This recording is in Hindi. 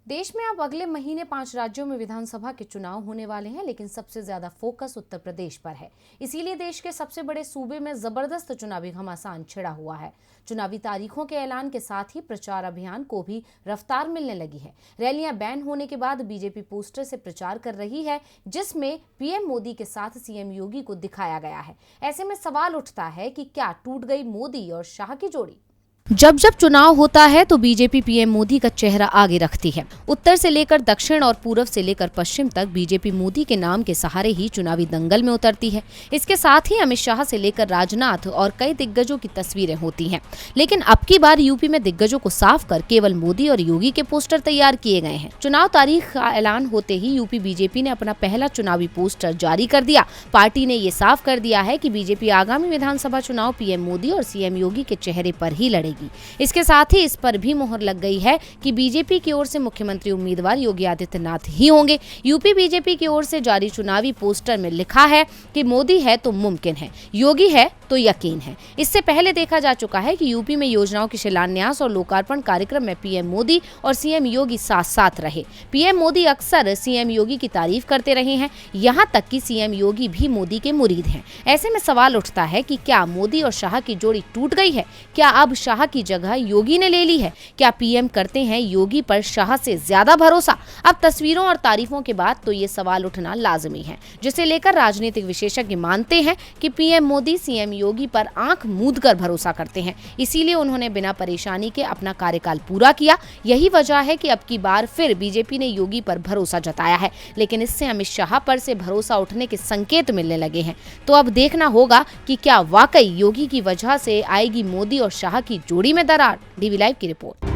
देश में अब अगले महीने 5 राज्यों में विधानसभा के चुनाव होने वाले हैं, लेकिन सबसे ज्यादा फोकस उत्तर प्रदेश पर है। इसीलिए देश के सबसे बड़े सूबे में जबरदस्त चुनावी घमासान छिड़ा हुआ है। चुनावी तारीखों के ऐलान के साथ ही प्रचार अभियान को भी रफ्तार मिलने लगी है। रैलियां बैन होने के बाद बीजेपी पोस्टर से प्रचार कर रही है, जिसमें पीएम मोदी के साथ सीएम योगी को दिखाया गया है। ऐसे में सवाल उठता है कि क्या टूट गई मोदी और शाह की जोड़ी? जब जब चुनाव होता है तो बीजेपी पीएम मोदी का चेहरा आगे रखती है। उत्तर से लेकर दक्षिण और पूरब से लेकर पश्चिम तक बीजेपी मोदी के नाम के सहारे ही चुनावी दंगल में उतरती है। इसके साथ ही अमित शाह से लेकर राजनाथ और कई दिग्गजों की तस्वीरें होती हैं। लेकिन अब की बार यूपी में दिग्गजों को साफ कर केवल मोदी और योगी के पोस्टर तैयार किए गए हैं। चुनाव तारीख का ऐलान होते ही यूपी बीजेपी ने अपना पहला चुनावी पोस्टर जारी कर दिया। पार्टी ने ये साफ कर दिया है कि बीजेपी आगामी विधानसभा चुनाव पीएम मोदी और सीएम योगी के चेहरे पर ही लड़ेगी। इसके साथ ही इस पर भी मुहर लग गई है कि बीजेपी की ओर से मुख्यमंत्री उम्मीदवार योगी आदित्यनाथ ही होंगे। यूपी बीजेपी की ओर से जारी चुनावी पोस्टर में लिखा है कि मोदी है तो मुमकिन है, योगी है तो यकीन है। इससे पहले देखा जा चुका है कि यूपी में योजनाओं के शिलान्यास और लोकार्पण कार्यक्रम में पीएम मोदी और सीएम योगी साथ साथ रहे। पीएम मोदी अक्सर सीएम योगी की तारीफ करते रहे हैं, यहाँ तक कि सीएम योगी भी मोदी के मुरीद हैं। ऐसे में सवाल उठता है कि क्या मोदी और शाह की जोड़ी टूट गई है? क्या अब शाह की जगह योगी ने ले ली है? क्या पीएम करते हैं योगी पर शाह से ज्यादा भरोसा? अब तस्वीरों और तारीफों के बाद तो ये सवाल उठना लाजमी है, जिसे लेकर राजनीतिक विशेषज्ञ मानते हैं कि पीएम मोदी सीएम योगी पर आंख मूंद कर भरोसा करते हैं। इसीलिए उन्होंने बिना परेशानी के अपना कार्यकाल पूरा किया। यही वजह है कि अब की बार फिर बीजेपी ने योगी पर भरोसा जताया है, लेकिन इससे अमित शाह पर से भरोसा उठने के संकेत मिलने लगे हैं। तो अब देखना होगा कि क्या वाकई योगी की वजह से आएगी मोदी और शाह की जोड़ी में दरार। डीवी लाइव की रिपोर्ट।